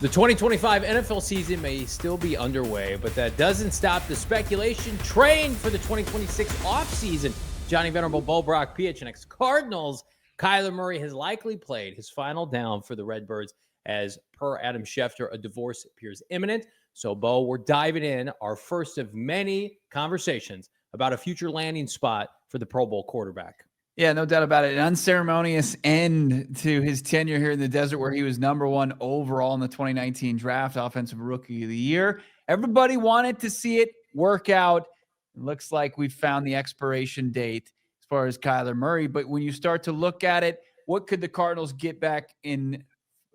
The 2025 NFL season may still be underway, but that doesn't stop the speculation train for the 2026 offseason. Johnny Venerable Bulbrock, PHNX Cardinals. Kyler Murray has likely played his final down for the Redbirds. As per Adam Schefter, a divorce appears imminent. So, Bo, we're diving in our first of many conversations about a future landing spot for the Pro Bowl quarterback. Yeah, no doubt about it. An unceremonious end to his tenure here in the desert, where he was number one overall in the 2019 draft, Offensive Rookie of the Year. Everybody wanted to see it work out. It looks like we found the expiration date as far as Kyler Murray. But when you start to look at it, what could the Cardinals get back in,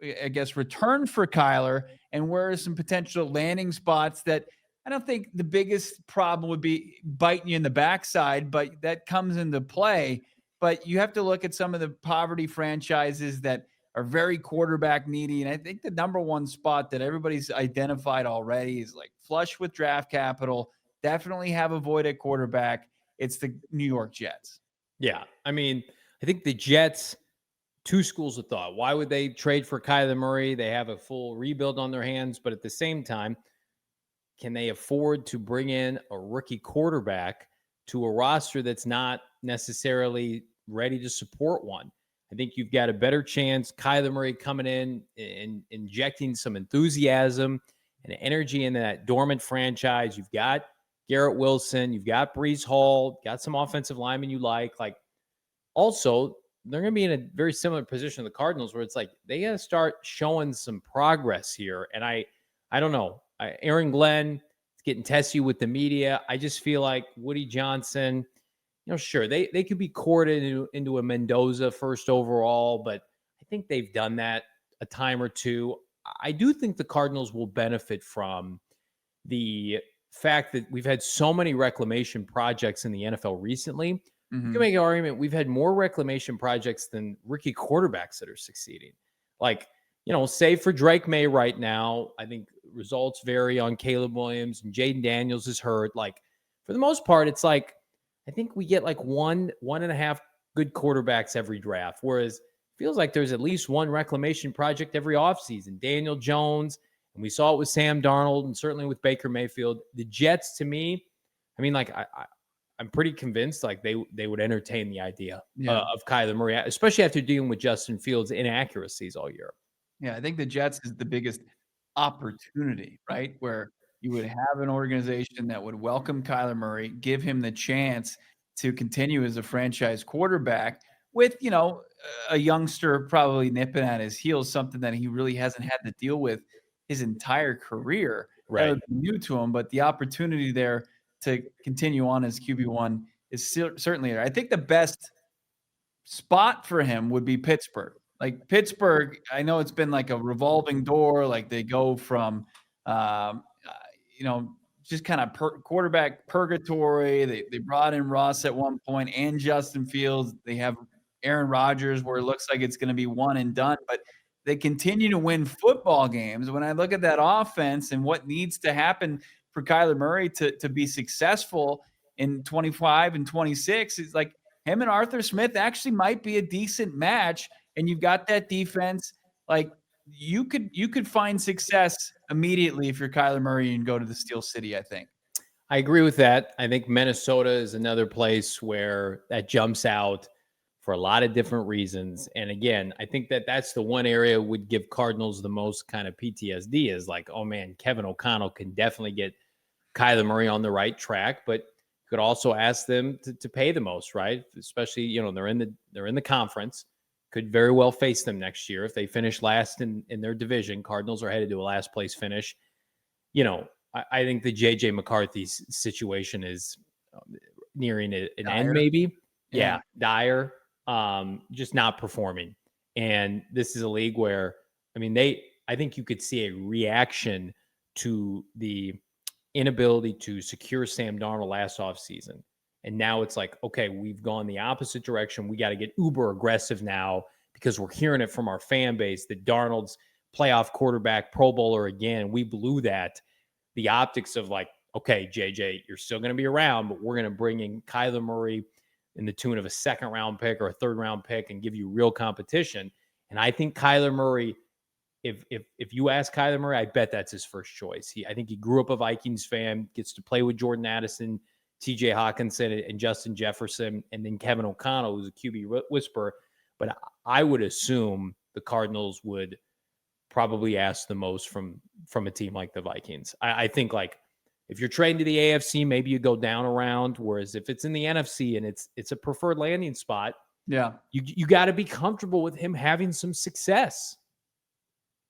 I guess, return for Kyler? And where are some potential landing spots that I don't think the biggest problem would be biting you in the backside, but that comes into play. But you have to look at some of the poverty franchises that are very quarterback needy. And I think the number one spot that everybody's identified already is like flush with draft capital, definitely have a void at quarterback. It's the New York Jets. Yeah. I mean, I think the Jets, two schools of thought. Why would they trade for Kyler Murray? They have a full rebuild on their hands. But at the same time, can they afford to bring in a rookie quarterback to a roster that's not necessarily ready to support one? I think you've got a better chance Kyler Murray coming in and injecting some enthusiasm and energy into that dormant franchise. You've got Garrett Wilson, you've got Breece Hall, got some offensive linemen you like. Also, they're going to be in a very similar position to the Cardinals, where it's like they got to start showing some progress here. And I don't know. Aaron Glenn is getting testy with the media. I just feel like Woody Johnson, sure, they could be courted into a Mendoza first overall, but I think they've done that a time or two. I do think the Cardinals will benefit from the fact that we've had so many reclamation projects in the NFL recently. You can make an argument we've had more reclamation projects than rookie quarterbacks that are succeeding. Save for Drake May right now, I think results vary on Caleb Williams, and Jaden Daniels is hurt. For the most part, it's like I think we get one and a half good quarterbacks every draft, whereas it feels like there's at least one reclamation project every offseason. Daniel Jones, and we saw it with Sam Darnold, and certainly with Baker Mayfield. The Jets, to me, I'm pretty convinced they would entertain the idea of Kyler Murray, especially after dealing with Justin Fields' inaccuracies all year. Yeah, I think the Jets is the biggest opportunity, right? Where you would have an organization that would welcome Kyler Murray, give him the chance to continue as a franchise quarterback with, a youngster probably nipping at his heels, something that he really hasn't had to deal with his entire career. Right. That would be new to him, but the opportunity there to continue on as QB1 is certainly there. I think the best spot for him would be Pittsburgh. Pittsburgh, I know it's been like a revolving door. They go from, just kind of quarterback purgatory. They brought in Ross at one point and Justin Fields. They have Aaron Rodgers, where it looks like it's going to be one and done, but they continue to win football games. When I look at that offense and what needs to happen for Kyler Murray to be successful in 25 and 26, it's like him and Arthur Smith actually might be a decent match. And you've got that defense. You could find success immediately if you're Kyler Murray and go to the Steel City, I think. I agree with that. I think Minnesota is another place where that jumps out for a lot of different reasons. And again, I think that's the one area would give Cardinals the most kind of PTSD is oh man, Kevin O'Connell can definitely get Kyler Murray on the right track, but you could also ask them to pay the most, right? Especially, they're in the conference. Could very well face them next year if they finish last in their division. Cardinals are headed to a last place finish. I think the J.J. McCarthy situation is nearing an end, maybe. Yeah, dire. Just not performing. And this is a league where, I think you could see a reaction to the inability to secure Sam Darnold last offseason. And now it's okay, we've gone the opposite direction. We got to get uber aggressive now because we're hearing it from our fan base that Darnold's playoff quarterback, Pro Bowler again. We blew that. The optics of okay, JJ, you're still going to be around, but we're going to bring in Kyler Murray in the tune of a second-round pick or a third-round pick and give you real competition. And I think Kyler Murray if you ask Kyler Murray, I bet that's his first choice. I think he grew up a Vikings fan, gets to play with Jordan Addison, TJ Hawkinson, and Justin Jefferson, and then Kevin O'Connell, who's a QB whisperer. But I would assume the Cardinals would probably ask the most from a team like the Vikings. I think, like, if you're trading to the AFC, maybe you go down a round. Whereas if it's in the NFC and it's a preferred landing spot, you got to be comfortable with him having some success.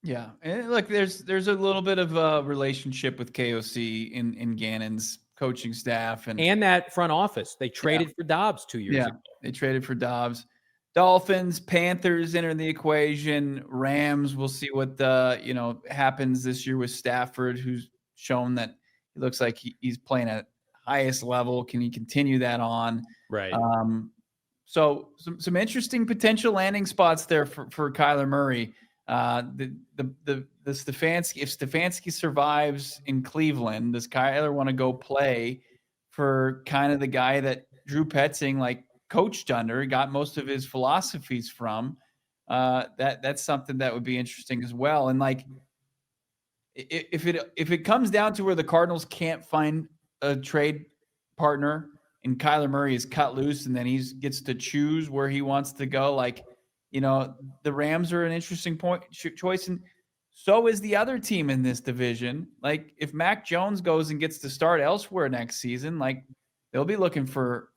Yeah, and look, there's a little bit of a relationship with KOC in Gannon's coaching staff and that front office. They traded for Dobbs 2 years ago. They traded for Dobbs. Dolphins, Panthers enter the equation. Rams, we'll see what happens this year with Stafford, who's shown that it looks like he's playing at highest level. Can he continue that on? Right. So some interesting potential landing spots there for Kyler Murray. The Stefanski, if Stefanski survives in Cleveland, does Kyler want to go play for kind of the guy that Drew Petzing coached under, got most of his philosophies from? That's something that would be interesting as well. And if it comes down to where the Cardinals can't find a trade partner and Kyler Murray is cut loose and then he gets to choose where he wants to go, the Rams are an interesting choice, and so is the other team in this division. If Mac Jones goes and gets to start elsewhere next season, they'll be looking for,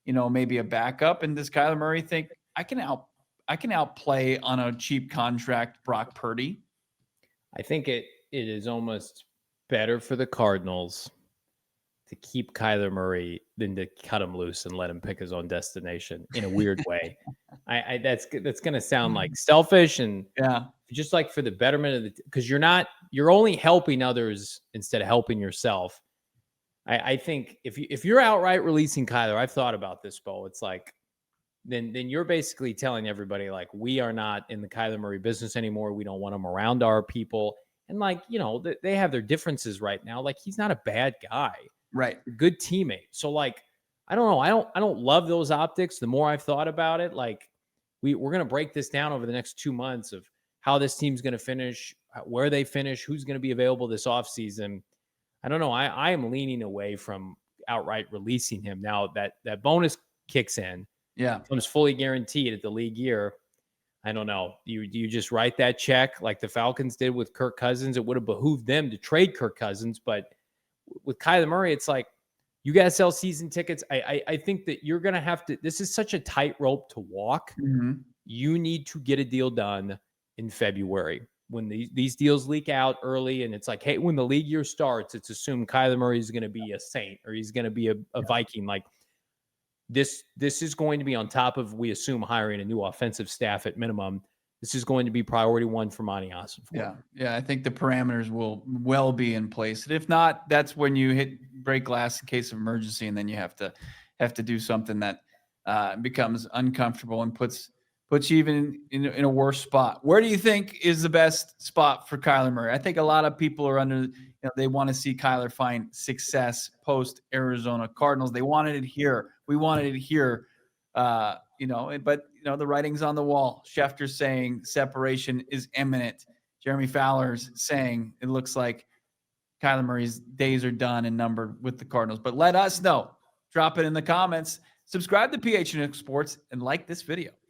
maybe a backup. And does Kyler Murray think I can outplay on a cheap contract Brock Purdy? I think it is almost better for the Cardinals to keep Kyler Murray than to cut him loose and let him pick his own destination in a weird way. That's going to sound like selfish and just for the betterment of because you're only helping others instead of helping yourself. I think if you're outright releasing Kyler, I've thought about this, Bo. It's then you're basically telling everybody we are not in the Kyler Murray business anymore. We don't want him around our people. And they have their differences right now. He's not a bad guy. Right. Good teammate. So I don't know. I don't love those optics. The more I've thought about it, we're going to break this down over the next 2 months of how this team's going to finish, where they finish, who's going to be available this offseason. I don't know. I am leaning away from outright releasing him. Now that bonus kicks in, comes fully guaranteed at the league year. I don't know. You just write that check like the Falcons did with Kirk Cousins. It would have behooved them to trade Kirk Cousins, but with Kyler Murray, it's you got to sell season tickets. I think that you're going to have to, this is such a tightrope to walk. Mm-hmm. You need to get a deal done in February when these deals leak out early. And it's hey, when the league year starts, it's assumed Kyler Murray is going to be a Saint or he's going to be a Viking. This is going to be on top of, we assume, hiring a new offensive staff at minimum. This is going to be priority one for Monty Austin. Yeah. I think the parameters will well be in place. And if not, that's when you break glass in case of emergency, and then you have to do something that becomes uncomfortable and puts you even in a worse spot. Where do you think is the best spot for Kyler Murray? I think a lot of people are they want to see Kyler find success post Arizona Cardinals. They wanted it here. We wanted it here. But the writing's on the wall. Schefter's saying separation is imminent. Jeremy Fowler's saying it looks like Kyler Murray's days are done and numbered with the Cardinals. But let us know. Drop it in the comments. Subscribe to PHNX Sports and like this video.